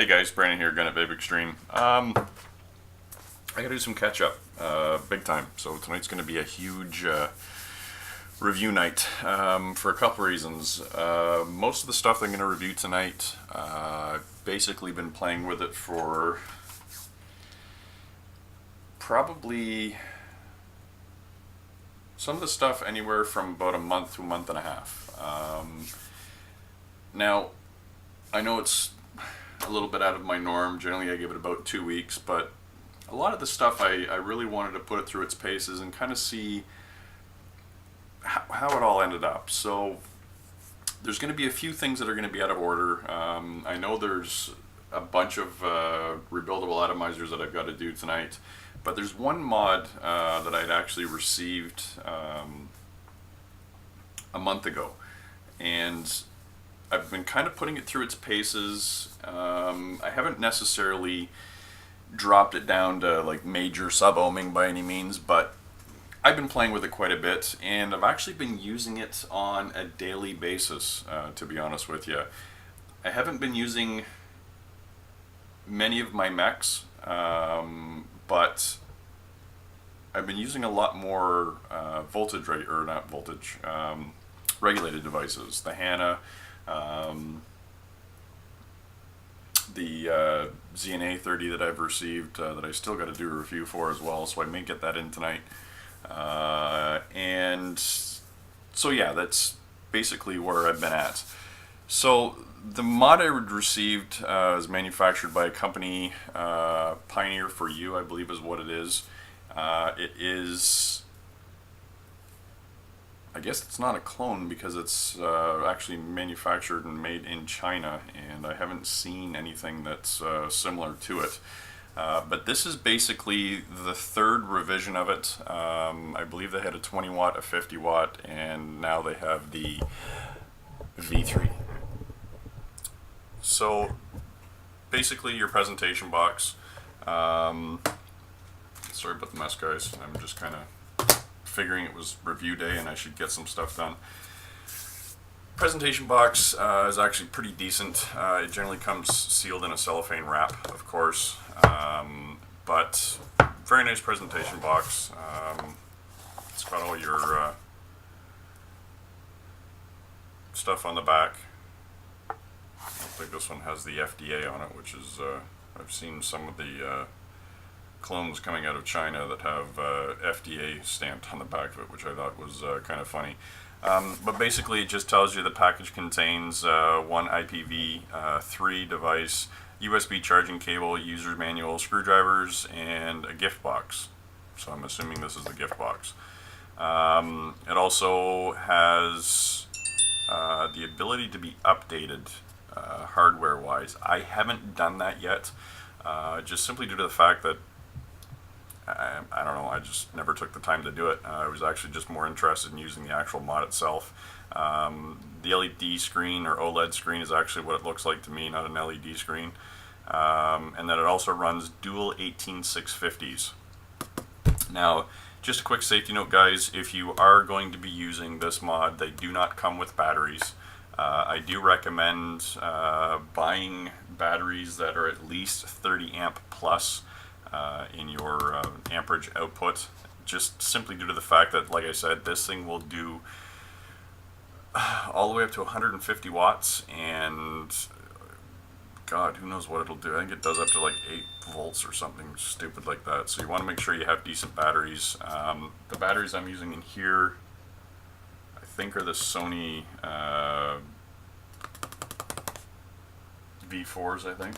Hey guys, Brandon here, again at VapXtream. I gotta do some catch up, big time. So tonight's gonna be a huge review night for a couple reasons. Most of the stuff I'm gonna review tonight, I've basically been playing with it for probably some of the stuff anywhere from about a month to a month and a half. Now, I know it's a little bit out of my norm. Generally, I give it about 2 weeks, but a lot of the stuff I really wanted to put it through its paces and kind of see how it all ended up. So there's going to be a few things that are going to be out of order. I know there's a bunch of rebuildable atomizers that I've got to do tonight, but there's one mod that I'd actually received a month ago, and I've been kind of putting it through its paces. I haven't necessarily dropped it down to like major sub-ohming by any means, but I've been playing with it quite a bit, and I've actually been using it on a daily basis, to be honest with you. I haven't been using many of my mechs, but I've been using a lot more regulated devices. The HANA, the ZNA 30 that I've received, that I still got to do a review for as well, so I may get that in tonight. And so yeah, that's basically where I've been at. So the mod I received is manufactured by a company, Pioneer for You, I believe is what it is. It is, I guess it's not a clone because it's actually manufactured and made in China, and I haven't seen anything that's similar to it. But this is basically the third revision of it. I believe they had a 20 watt, a 50 watt, and now they have the V3. So basically your presentation box, sorry about the mess guys, I'm just kind of figuring it was review day and I should get some stuff done. Presentation box is actually pretty decent. It generally comes sealed in a cellophane wrap, of course, but very nice presentation box. It's got all your stuff on the back. I think this one has the FDA on it, which is, I've seen some of the clones coming out of China that have FDA stamped on the back of it, which I thought was kind of funny. But basically it just tells you the package contains one IPV3 device, USB charging cable, user manual, screwdrivers, and a gift box. So I'm assuming this is the gift box. It also has the ability to be updated hardware-wise. I haven't done that yet, just simply due to the fact that I don't know, I just never took the time to do it. I was actually just more interested in using the actual mod itself. The LED screen or OLED screen is actually what it looks like to me, not an LED screen. And then it also runs dual 18650s. Now, just a quick safety note guys, if you are going to be using this mod, they do not come with batteries. I do recommend buying batteries that are at least 30 amp plus in your amperage output, just simply due to the fact that, like I said, this thing will do all the way up to 150 watts, and God, who knows what it'll do. I think it does up to like 8 volts or something stupid like that, so you want to make sure you have decent batteries. The batteries I'm using in here, I think, are the Sony V4s, I think.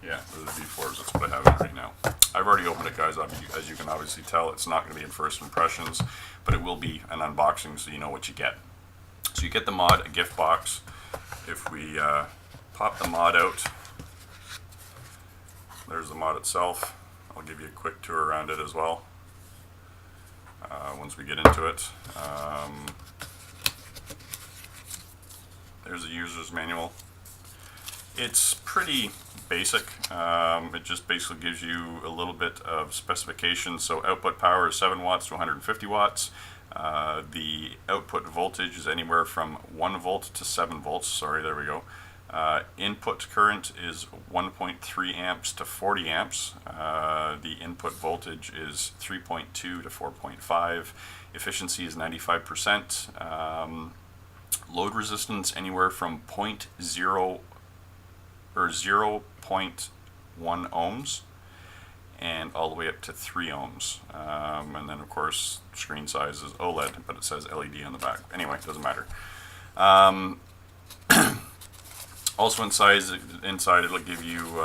Yeah, they're the V4s, that's what I have in it right now. I've already opened it guys, as you can obviously tell. It's not going to be in first impressions, but it will be an unboxing so you know what you get. So you get the mod, a gift box. If we pop the mod out, there's the mod itself. I'll give you a quick tour around it as well once we get into it. There's the user's manual. It's pretty basic. It just basically gives you a little bit of specification. So output power is 7 watts to 150 watts. The output voltage is anywhere from 1 volt to 7 volts. Sorry, there we go. Input current is 1.3 amps to 40 amps. The input voltage is 3.2 to 4.5. Efficiency is 95%. Load resistance anywhere from 0.0 or 0.1 ohms and all the way up to 3 ohms. And then of course screen size is OLED, but it says LED on the back. Anyway, it doesn't matter. Also inside it'll give you,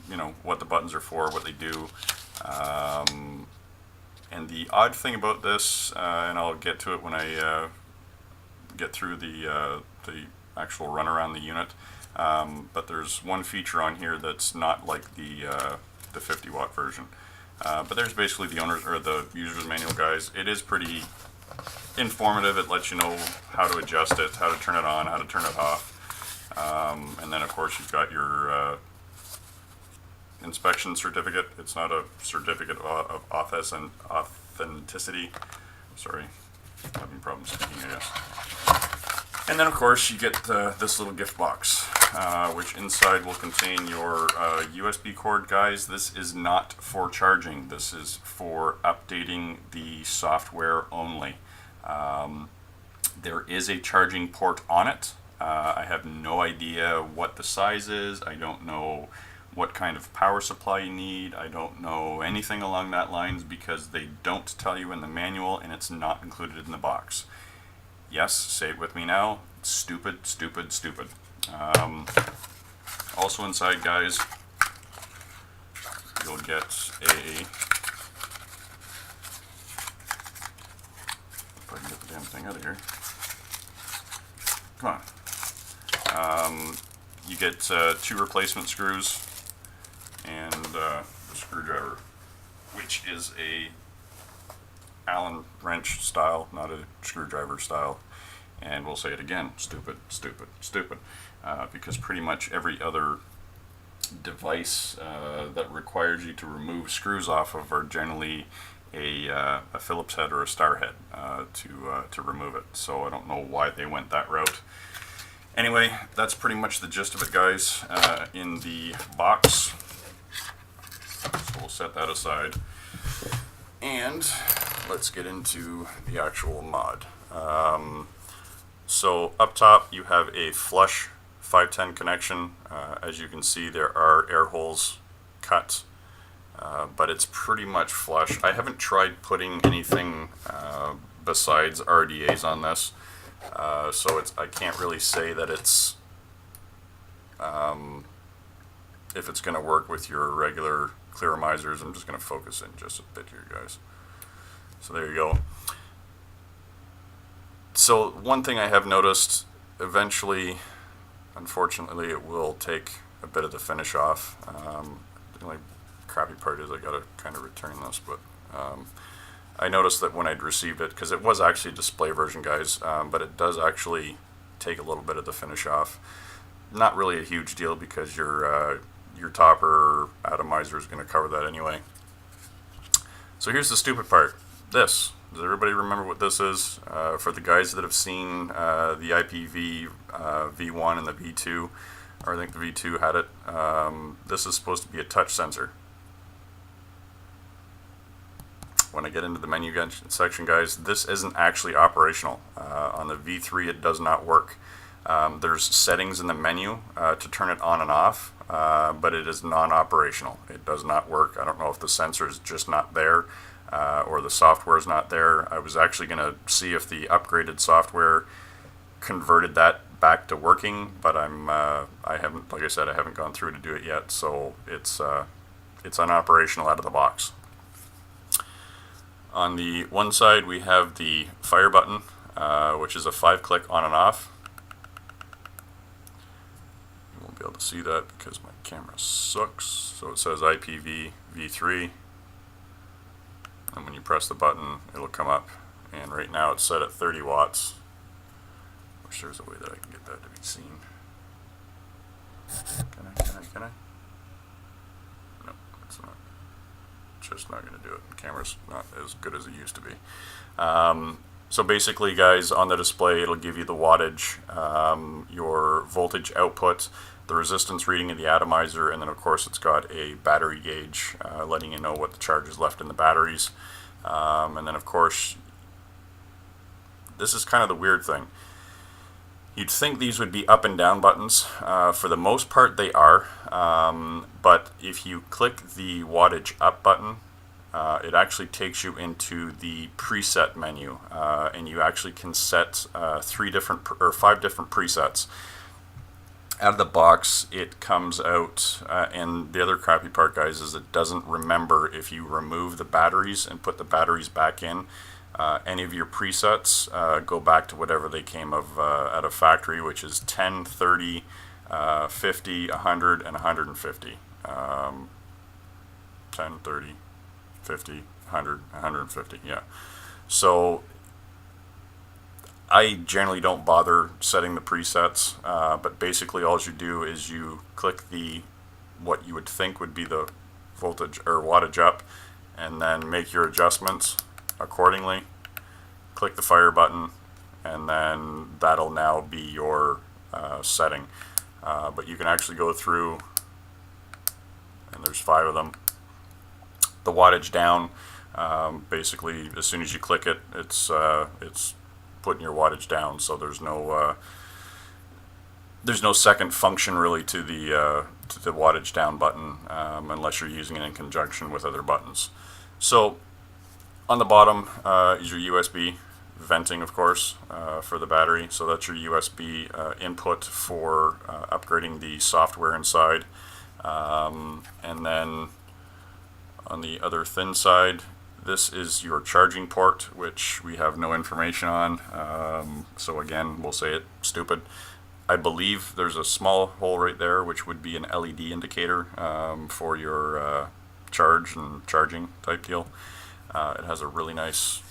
you know, what the buttons are for, what they do. And the odd thing about this, and I'll get to it when I get through the actual run around the unit, but there's one feature on here that's not like the 50-watt version. But there's basically the owner's or the user's manual, guys. It is pretty informative. It lets you know how to adjust it, how to turn it on, how to turn it off. And then of course you've got your inspection certificate. It's not a certificate of authenticity. Sorry, having problems speaking, I guess. And then of course you get this little gift box, which inside will contain your USB cord, guys. This is not for charging. This is for updating the software only. There is a charging port on it. I have no idea what the size is. I don't know what kind of power supply you need. I don't know anything along that lines because they don't tell you in the manual and it's not included in the box. Yes, say it with me now. Stupid, stupid, stupid. Also inside, guys, you'll get a... If I can get the damn thing out of here. Come on. You get 2 replacement screws and a screwdriver, which is a Allen wrench style, not a screwdriver style. And we'll say it again, stupid, stupid, stupid. Because pretty much every other device that requires you to remove screws off of are generally a Phillips head or a star head to remove it. So I don't know why they went that route. Anyway, that's pretty much the gist of it, guys, in the box. So we'll set that aside. And let's get into the actual mod. So up top you have a flush 510 connection. As you can see, there are air holes cut, but it's pretty much flush. I haven't tried putting anything besides RDAs on this, so I can't really say that it's if it's going to work with your regular clearomizers. I'm just going to focus in just a bit here, guys. So there you go. So one thing I have noticed, eventually, unfortunately, it will take a bit of the finish off. The only crappy part is I got to kind of return this, but I noticed that when I'd received it, because it was actually a display version, guys, but it does actually take a little bit of the finish off. Not really a huge deal because your topper atomizer is going to cover that anyway. So here's the stupid part. This. Does everybody remember what this is? For the guys that have seen the IPV V1 and the V2, or I think the V2 had it, this is supposed to be a touch sensor. When I get into the menu section, guys, this isn't actually operational. On the V3 it does not work. There's settings in the menu to turn it on and off, but it is non-operational. It does not work. I don't know if the sensor is just not there, or the software is not there. I was actually going to see if the upgraded software converted that back to working, but I haven't, like I said, I haven't gone through to do it yet, so it's unoperational out of the box. On the one side we have the fire button, which is a 5-click on and off. You won't be able to see that because my camera sucks. So it says IPV3. And when you press the button, it'll come up. And right now it's set at 30 watts. Wish there's a way that I can get that to be seen. Can I? No, it's not. Just not going to do it. The camera's not as good as it used to be. So basically, guys, on the display, it'll give you the wattage, your voltage output, the resistance reading of the atomizer, and then of course it's got a battery gauge letting you know what the charge is left in the batteries. And then of course, this is kind of the weird thing. You'd think these would be up and down buttons. For the most part they are, but if you click the wattage up button, it actually takes you into the preset menu, and you actually can set 5 different presets. Out of the box, it comes out, and the other crappy part, guys, is it doesn't remember if you remove the batteries and put the batteries back in. Any of your presets go back to whatever they came of out of factory, which is 10, 30, 50, 100, and 150. 10, 30, 50, 100, 150, yeah. So I generally don't bother setting the presets, but basically all you do is you click the what you would think would be the voltage or wattage up, and then make your adjustments accordingly. Click the fire button, and then that'll now be your setting. But you can actually go through, and there's 5 of them. The wattage down, basically as soon as you click it, it's putting your wattage down. So there's no second function really to the wattage down button, unless you're using it in conjunction with other buttons. So on the bottom is your USB venting, of course, for the battery. So that's your USB input for upgrading the software inside. And then on the other thin side, this is your charging port, which we have no information on. So again, we'll say it stupid. I believe there's a small hole right there, which would be an LED indicator for your charge and charging type deal. It has a really nice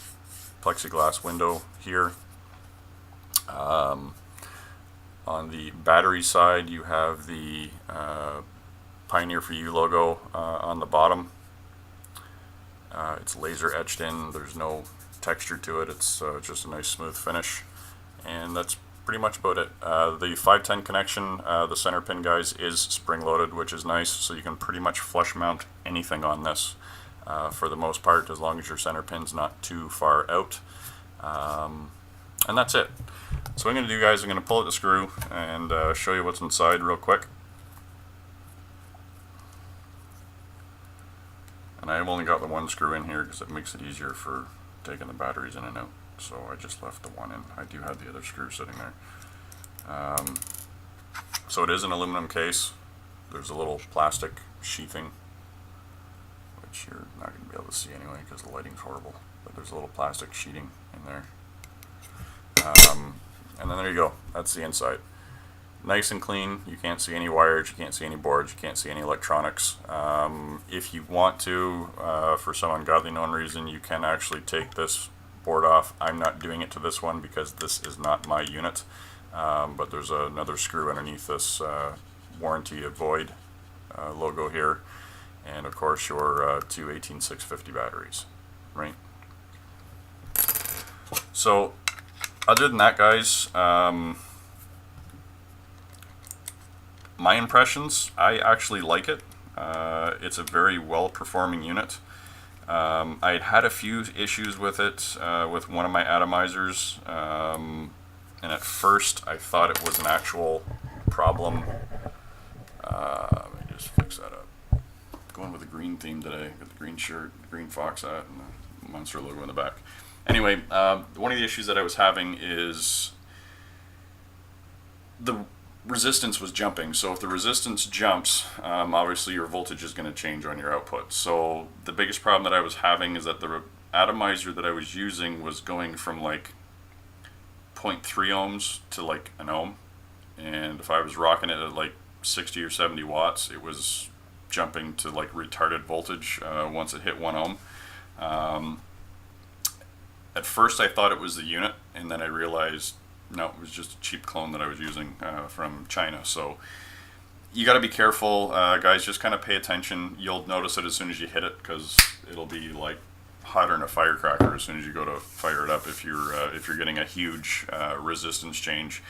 plexiglass window here. On the battery side, you have the Pioneer for You logo on the bottom. It's laser etched in. There's no texture to it. It's just a nice smooth finish, and that's pretty much about it. The 510 connection, the center pin, guys, is spring loaded, which is nice, so you can pretty much flush mount anything on this for the most part, as long as your center pin's not too far out. And that's it. So what I'm going to do, guys, I'm going to pull out the screw and show you what's inside real quick. And I've only got the one screw in here because it makes it easier for taking the batteries in and out. So I just left the one in. I do have the other screw sitting there. So it is an aluminum case. There's a little plastic sheathing, which you're not going to be able to see anyway because the lighting's horrible. But there's a little plastic sheeting in there. And then there you go. That's the inside. Nice and clean. You can't see any wires, you can't see any boards, you can't see any electronics. If you want to, for some ungodly known reason, you can actually take this board off. I'm not doing it to this one because this is not my unit. But there's another screw underneath this warranty avoid logo here. And of course your two 18650 batteries, right? So other than that, guys, my impressions, I actually like it. It's a very well performing unit. I had a few issues with it with one of my atomizers, and at first I thought it was an actual problem. Let me just fix that up. Going with the green theme today. Got the green shirt, green fox hat, and the monster logo in the back. Anyway, one of the issues that I was having is the resistance was jumping. So if the resistance jumps, obviously your voltage is going to change on your output. So the biggest problem that I was having is that the atomizer that I was using was going from like 0.3 ohms to like an ohm, and if I was rocking it at like 60 or 70 watts, it was jumping to like retarded voltage once it hit 1 ohm. At first I thought it was the unit, and then I realized no, it was just a cheap clone that I was using from China. So you got to be careful, guys. Just kind of pay attention. You'll notice it as soon as you hit it, because it'll be like hotter than a firecracker as soon as you go to fire it up. If you're getting a huge resistance change,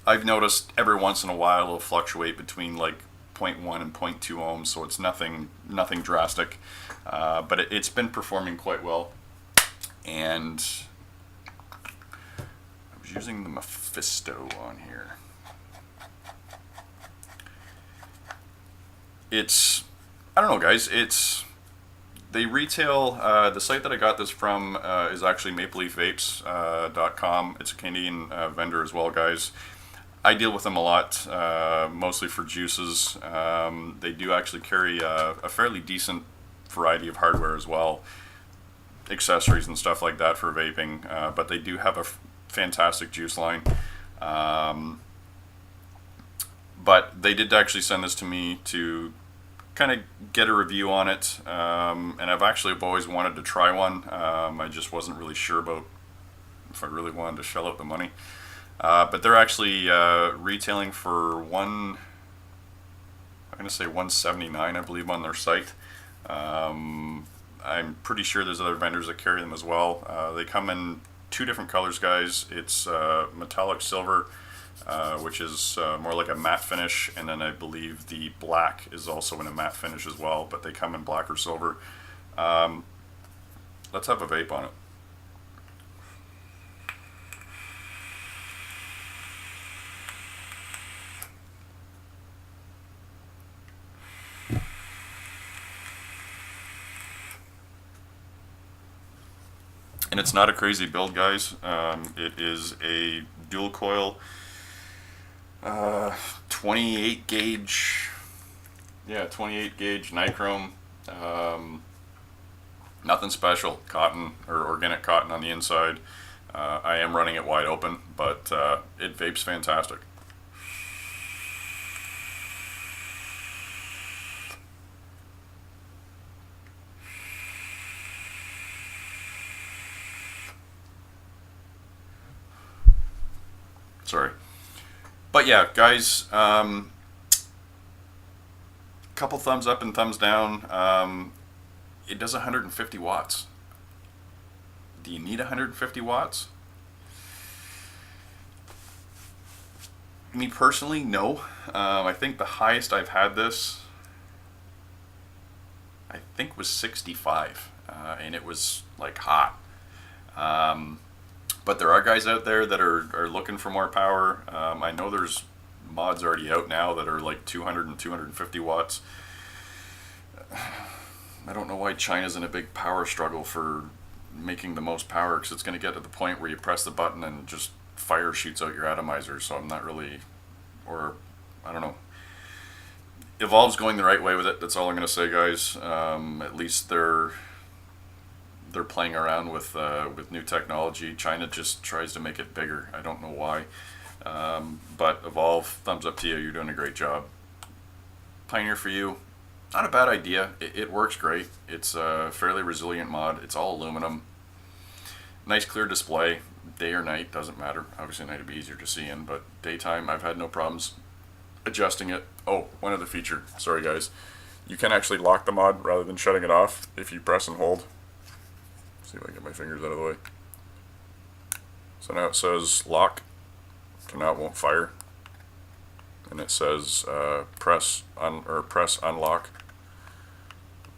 I've noticed every once in a while it'll fluctuate between like 0.1 and 0.2 ohms, so it's nothing drastic, but it's been performing quite well. And I was using the Mephisto on here. I don't know, guys, they retail, the site that I got this from is actually mapleleafvapes.com. It's a Canadian vendor as well, guys. I deal with them a lot, mostly for juices. They do actually carry a fairly decent variety of hardware as well, accessories and stuff like that for vaping, but they do have a fantastic juice line. But they did actually send this to me to kind of get a review on it, and I've always wanted to try one. I just wasn't really sure about if I really wanted to shell out the money. But they're actually retailing for I'm going to say $179, I believe, on their site. I'm pretty sure there's other vendors that carry them as well. They come in 2 different colors, guys. It's metallic silver, which is more like a matte finish, and then I believe the black is also in a matte finish as well, but they come in black or silver. Let's have a vape on it. And it's not a crazy build, guys. It is a dual coil 28 gauge, 28 gauge nichrome. Nothing special, cotton or organic cotton on the inside. I am running it wide open, but it vapes fantastic. Sorry. But yeah, guys, couple thumbs up and thumbs down. It does 150 watts. Do you need 150 watts? Me personally, no. I think the highest I've had this, I think, was 65, and it was like hot. But there are guys out there that are looking for more power. I know there's mods already out now that are like 200 and 250 watts. I don't know why China's in a big power struggle for making the most power, because it's going to get to the point where you press the button and just fire shoots out your atomizer. So I'm not really, or I don't know. Evolve's going the right way with it. That's all I'm going to say, guys. At least they're playing around with new technology. China just tries to make it bigger. I don't know why. But Evolve, thumbs up to you. You're doing a great job. Pioneer for you. Not a bad idea. It works great. It's a fairly resilient mod. It's all aluminum. Nice clear display. Day or night, doesn't matter. Obviously night would be easier to see in, but daytime I've had no problems adjusting it. Oh, one other feature. Sorry guys. You can actually lock the mod rather than shutting it off if you press and hold. See if I can get my fingers out of the way. So now it says lock. So now it won't fire. And it says press unlock.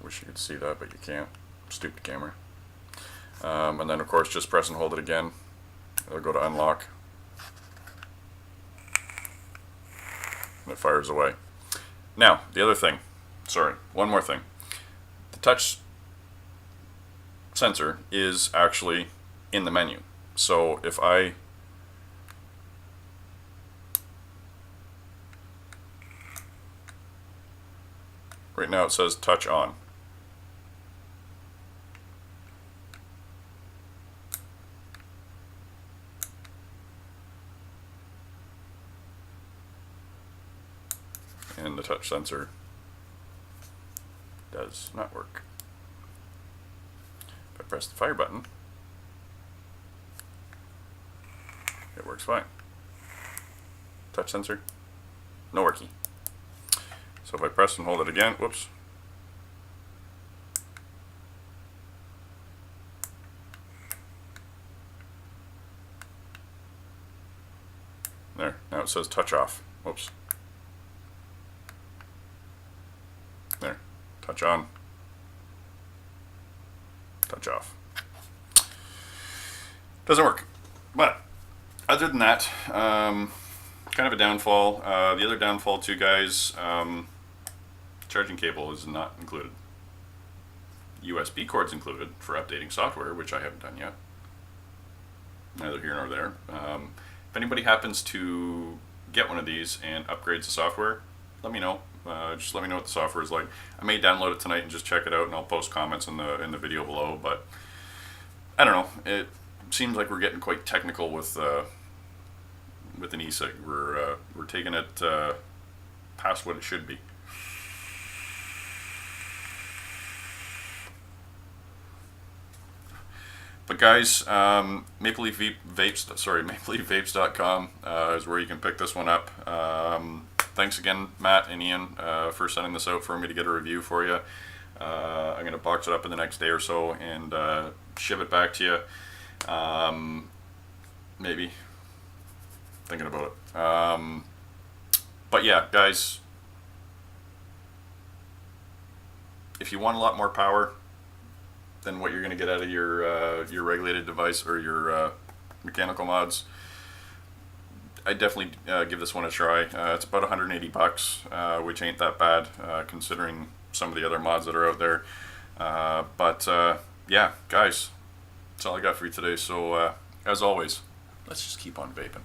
Wish you could see that, but you can't. Stupid camera. And then of course just press and hold it again. It'll go to unlock. And it fires away. Now, the other thing. Sorry, one more thing. The touch sensor is actually in the menu. So if I right now it says touch on. And the touch sensor does not work. If I press the fire button, it works fine. Touch sensor, no working. So if I press and hold it again, whoops, it says touch off. Whoops. There. Touch on. Touch off. Doesn't work. But other than that, kind of a downfall. The other downfall too, guys, charging cable is not included. USB cord's included for updating software, which I haven't done yet. Neither here nor there. If anybody happens to get one of these and upgrades the software, let me know. Just let me know what the software is like. I may download it tonight and just check it out, and I'll post comments in the video below. But I don't know. It seems like we're getting quite technical with an e-cig. We're taking it past what it should be. But guys, MapleLeafVapes.com is where you can pick this one up. Thanks again, Matt and Ian, for sending this out for me to get a review for you. I'm going to box it up in the next day or so and ship it back to you. Maybe. Thinking about it. But yeah, guys, if you want a lot more power than what you're going to get out of your regulated device or your mechanical mods, I definitely give this one a try. It's about 180 bucks, which ain't that bad considering some of the other mods that are out there. But yeah, guys, that's all I got for you today. So as always, let's just keep on vaping.